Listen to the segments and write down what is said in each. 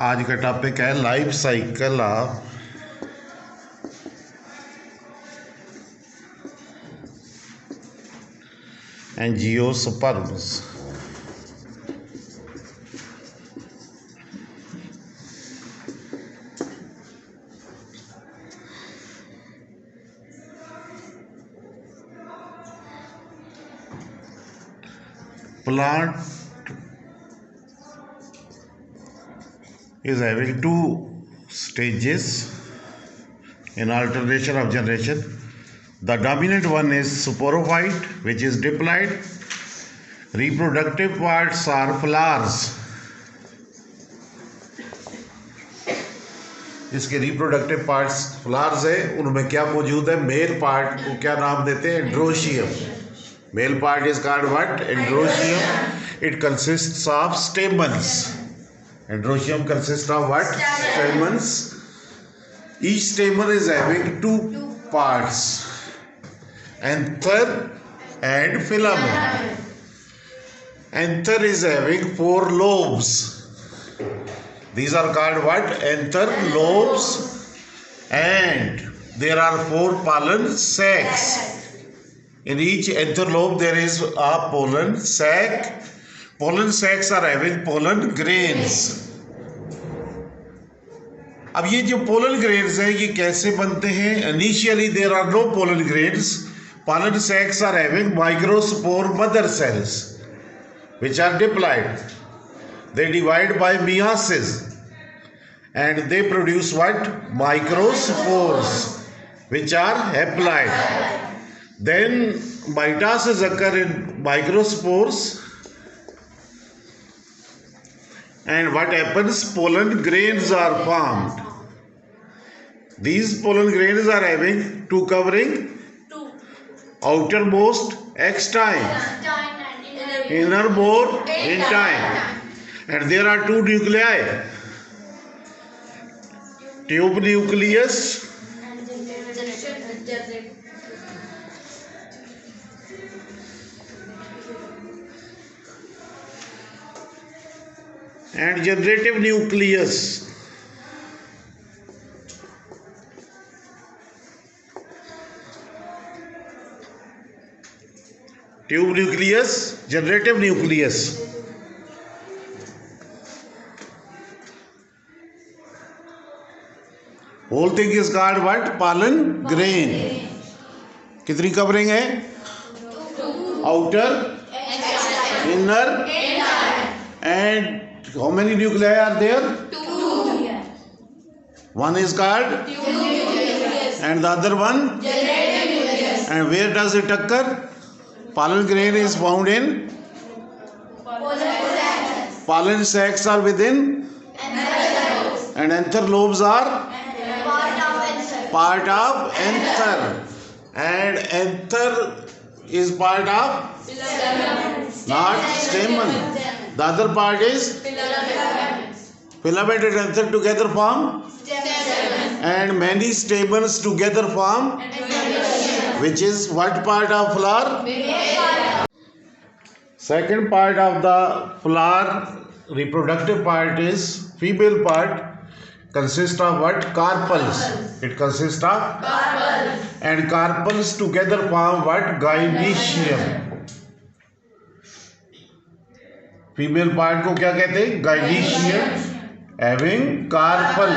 आज का टॉपिक है life cycle of angiosperms. Plant is having two stages in alternation of generation. The dominant one is sporophyte, which is diploid. Reproductive parts are flowers. इसके reproductive parts flowers है, उनमें क्या मौजूद है? Male part को क्या नाम देते हैं? Androecium. Male part is called what? Androecium. It consists of stamens. Androecium consists of what? Stamens. Each stamen is having two parts, anther and filament. Anther is having 4 lobes. These are called what? Anther lobes. And there are 4 pollen sacs. In each anther lobe there is a pollen sac. Pollen sacs are having pollen grains. अब ये जो pollen grains हैं ये कैसे बनते हैं? Initially there are no pollen grains. Pollen sacs are having microspore mother cells which are diploid. They divide by meiosis and they produce what? Microspores which are haploid. Then mitosis occur in microspores, and what happens? Pollen grains are formed. These pollen grains are having 2 covering, outermost extine, innermost intine, and there are 2 nuclei, tube nucleus and generative nucleus. Tube nucleus, generative nucleus. Whole thing is called what? Pollen grain. कितनी covering है? Outer, inner, and how many nuclei are there? 2. One is called tube nucleus and the other one generative nucleus. And where does it occur? Pollen grain is found in pollen sacs are within and anther lobes are part of anther, and anther is part of not stamen. The other part is filament and anther together form, and many stamens together form, which is what part of flower? Second part of the flower, reproductive part is female part, consists of what? Carpels. It consists of carpels, and carpels together form what? Gynoecium. Female part को क्या कहते हैं? Gynoecium, having carpel.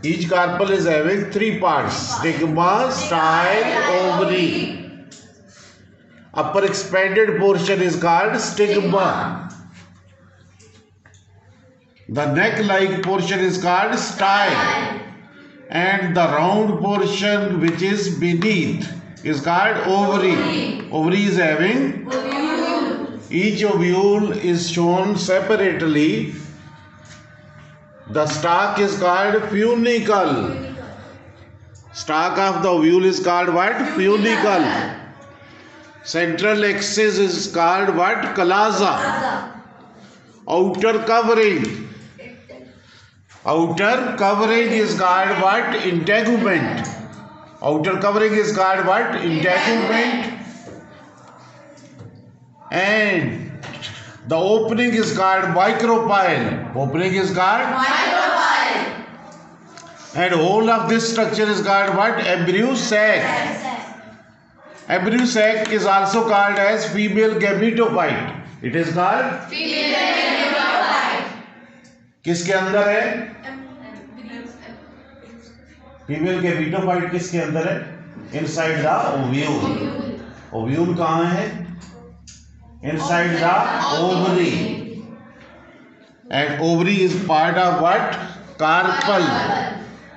Each carpel is having 3 parts: stigma, style, ovary. Upper expanded portion is called stigma. The neck-like portion is called style, and the round portion which is beneath is called ovary. Ovary is having each ovule is shown separately. The stalk is called funicle. Stalk of the ovule is called what? Funicle. Central axis is called what? Chalaza. Outer covering. Outer covering is called what? Integument. Outer covering is called what? Integument. And The opening is called micropyle. Opening is called micropyle. And whole of this structure is called what? Embryo sac. Embryo sac is also called as female gametophyte. It is called female gametophyte. किसके अंदर है? Female gametophyte किसके अंदर है? Inside the ovule. Ovule कहाँ है? Inside the ovary. And ovary is part of what? Carpel.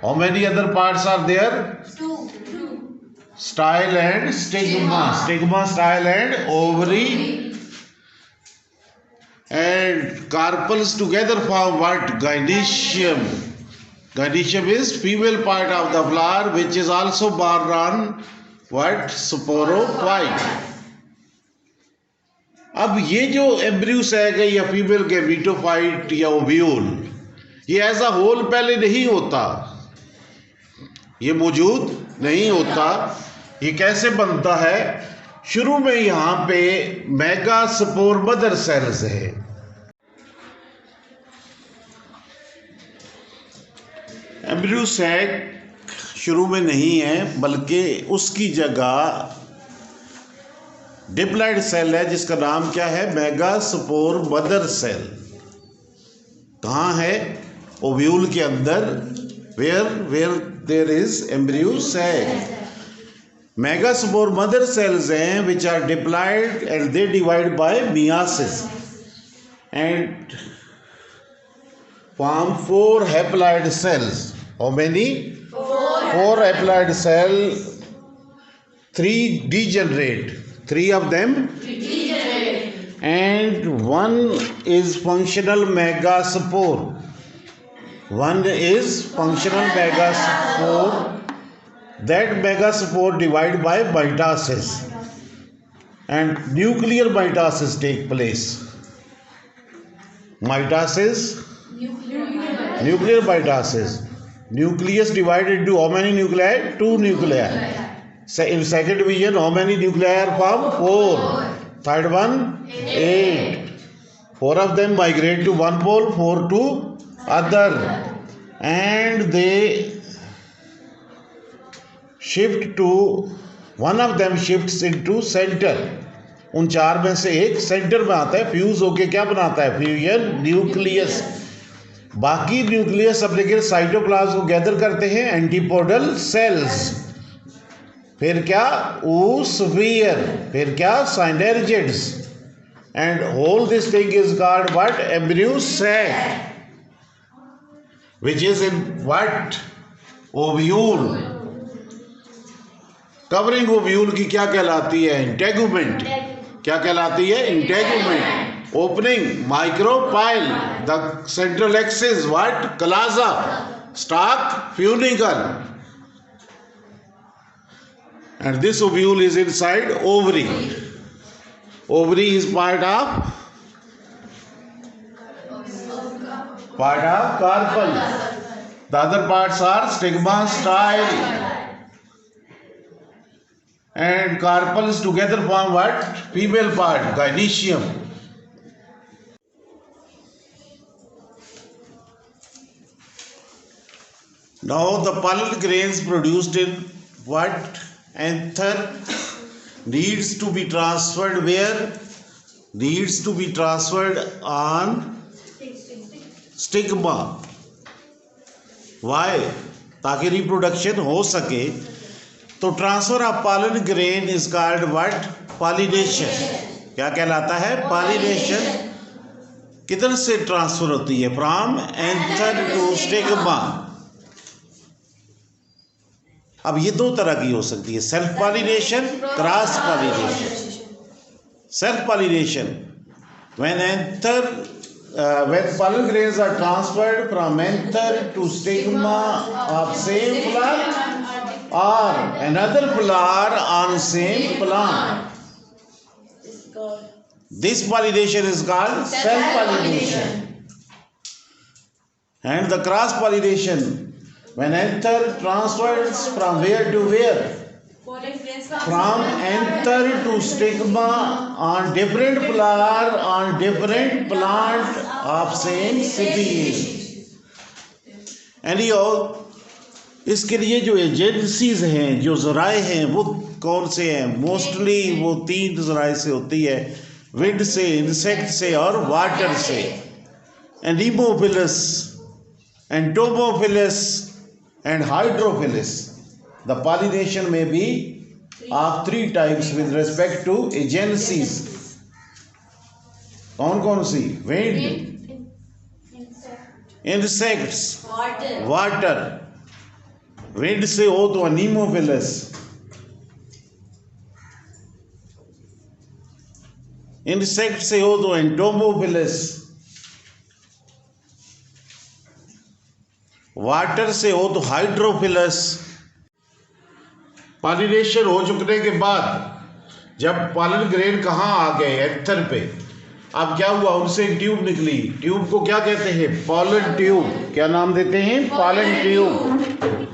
How many other parts are there? Two. Style and stigma. Stigma, style and ovary. And carpels together form what? Gynoecium. Gynoecium is female part of the flower which is also borne on what? Sporophyte. अब ये जो embryo sac है या female gametophyte या ovule, ये as a whole पहले नहीं होता, ये मौजूद नहीं होता। ये कैसे बनता है? शुरू में यहाँ पे मेगास्पोर मदर सेल्स है। एम्ब्रियो सैक शुरू में नहीं है, बल्कि उसकी जगह डिप्लॉइड सेल है जिसका नाम क्या है? Megaspore mother cell. कहाँ है? ओव्यूल के अंदर। Where there is embryo sac. Megaspore mother cells हैं which are diploid and they divide by meiosis and form 4 haploid cells. How many? 4 haploid cell. 3 degenerate. 3 of them Degenerate. and 1 is functional megaspore. 1 is functional megaspore. That megaspore divide by mitosis and nuclear mitosis take place. Mitosis, nuclear mitosis. Nucleus divided into how many nuclei? 2 nuclei. In second division, how many nuclei are formed? 4. Third one, 8. 4 of them migrate to one pole, 4 to other, and they shift to, one of them shifts into center. उन 4 में से एक centre में आता है, fuse होके क्या बनाता है? Fusion nucleus. बाकी न्यूक्लियस अपने के साइटोप्लाज्म को गैदर करते हैं, एंटीपोडल सेल्स। फिर क्या? oosphere. फिर क्या? synergids. And whole this thing is called what? Embryo sac, which is in what? Ovule. Covering ovule की क्या कहलाती है? Integument. क्या कहलाती है? Integument. Opening micropyle. The central axis what? Chalaza. Stalk funicle. And this ovule is inside ovary. Ovary is part of carpel. The other parts are stigma, style, and carpels together form what? Female part, gynoecium. Now the pollen grains produced in what? Anther needs to be transferred where? Needs to be transferred on stigma. Why? ताकि reproduction हो सके। तो transfer of pollen grain is called what? Pollination. क्या कहलाता है? Pollination. किधर से transfer होती है? From anther to stigma. अब ये 2 तरह की हो सकती है, self pollination, cross pollination. Self pollination when pollen grains are transferred from anther to stigma of same flower or another flower on same plant, this pollination is called self pollination. And the cross pollination, when anther transfers from where to where? from anther to stigma on different flower on different plant of same species. Anyhow, इसके लिए जो agencies हैं, जो ज़राए हैं, वो कौन से हैं? मोस्टली वो 3 ज़राए से होती है, विंड से, इंसेक्ट से और वाटर से. Anemophilous, entomophilous and hydrophilous. The pollination में भी of 3 types with respect to agencies. कौन कौन सी? Wind, insects, water. Wind से हो तो anemophilus, insect से हो तो entomophilus, water से हो तो hydrophilus. पॉलिनेशन हो चुकने के बाद जब पॉलन ग्रेन कहाँ आ गए? एंथर पे. अब क्या हुआ? उनसे एक ट्यूब निकली. ट्यूब को क्या कहते हैं? Pollen tube. क्या नाम देते हैं? Pollen tube.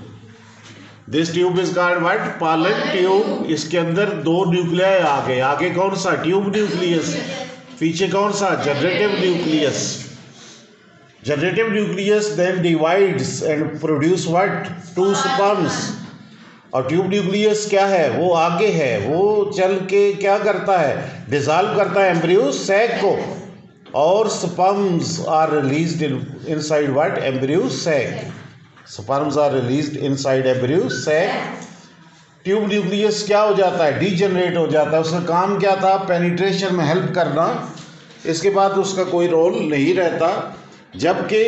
This tube is called what? Pollen tube. इसके अंदर 2 न्यूक्लियाई आ गए. आगे कौन सा? Tube nucleus. पीछे कौन सा? Generative nucleus. Generative nucleus then divides and produce what? 2 sperms. और ट्यूब न्यूक्लियस क्या है? वो आगे है. वो चल के क्या करता है? डिसॉल्व करता है एम्ब्रियो सैक को, और sperms are released inside what? Embryo sac. Sperms are released inside embryo sac. Tube nucleus क्या हो जाता है? डीजनरेट हो जाता है. उसका काम क्या था? पेनिट्रेशन में हेल्प करना. इसके बाद उसका कोई रोल नहीं रहता. जबकि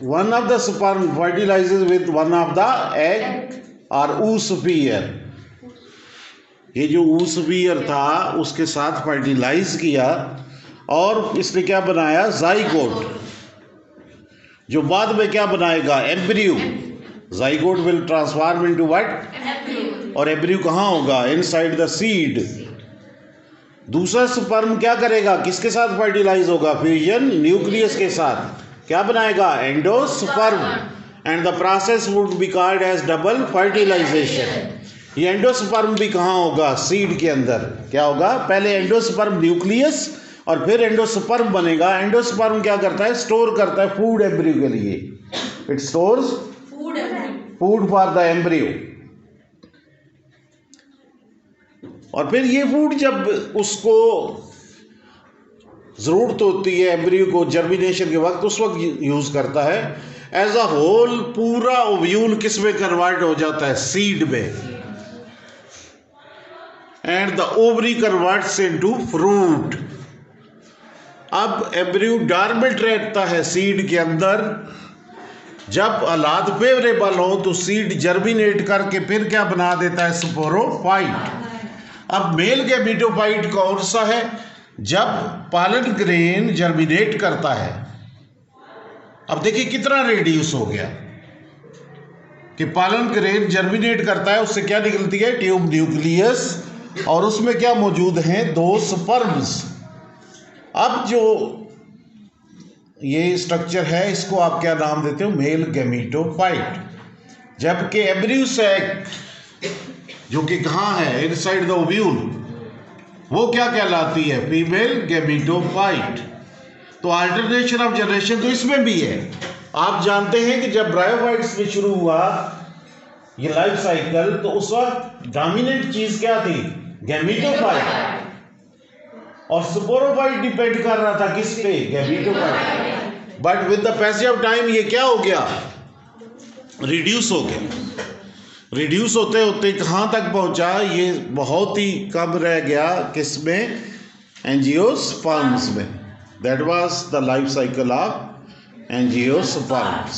one of the sperm फर्टिलाइजेज with one of the egg और oosphere. ये जो oosphere था उसके साथ फर्टिलाइज किया और इसने क्या बनाया? जाइगोट. जो बाद में क्या बनाएगा? Embryo. Zygote will transform into what? और एम्ब्रियो कहाँ होगा? Inside the seed. दूसरा स्पर्म क्या करेगा? किसके साथ फर्टिलाइज होगा? फ्यूजन न्यूक्लियस के साथ. क्या बनाएगा? Endosperm. And the process would be called as double fertilization. ये एंडोस्पर्म भी कहाँ होगा? सीड के अंदर. क्या होगा? पहले एंडोस्पर्म न्यूक्लियस और फिर एंडोस्पर्म बनेगा. एंडोस्पर्म क्या करता है? स्टोर करता है फूड एम्ब्रियो के लिए. It stores food for the embryo. और फिर ये फूड जब उसको ज़रूरत होती है एम्ब्रियो को जर्मिनेशन के वक्त, उस वक्त यूज़ करता है. एज अ होल पूरा ओव्यूल किस में कन्वर्ट हो जाता है? सीड में. And the ovary converts into fruit. अब एम्ब्रियो डॉर्मेंट रहता है सीड के अंदर. जब हालात फेवरेबल हो तो सीड जर्मिनेट करके फिर क्या बना देता है? स्पोरोफाइट. अब मेल गैमेटोफाइट कौन सा है? जब पॉलन ग्रेन जर्मिनेट करता है. अब देखिए कितना रेडियस हो गया कि पॉलन ग्रेन जर्मिनेट करता है. उससे क्या निकलती है? Tube nucleus. और उसमें क्या मौजूद हैं? 2 स्पर्म्स. अब जो ये स्ट्रक्चर है इसको आप क्या नाम देते हो? Male gametophyte. जबकि एम्ब्रियो सैक जो कि कहाँ है? इनसाइड द ओव्यूल, वो क्या कहलाती है? Female gametophyte. तो अल्टरनेशन ऑफ जनरेशन तो इसमें भी है. आप जानते हैं कि जब ब्रायोफाइट्स में शुरू हुआ ये लाइफ साइकिल, तो उस वक्त डोमिनेंट चीज क्या थी? गैमेटोफाइट. और स्पोरोफाइट डिपेंड कर रहा था किस पे? Gametophyte. But with the passage of time ये क्या हो गया? रिड्यूस हो गया. रिड्यूस होते होते कहाँ तक पहुंचा? ये बहुत ही कम रह गया. किस में? एंजियोस्पर्म्स में. That was the life cycle of angiosperms.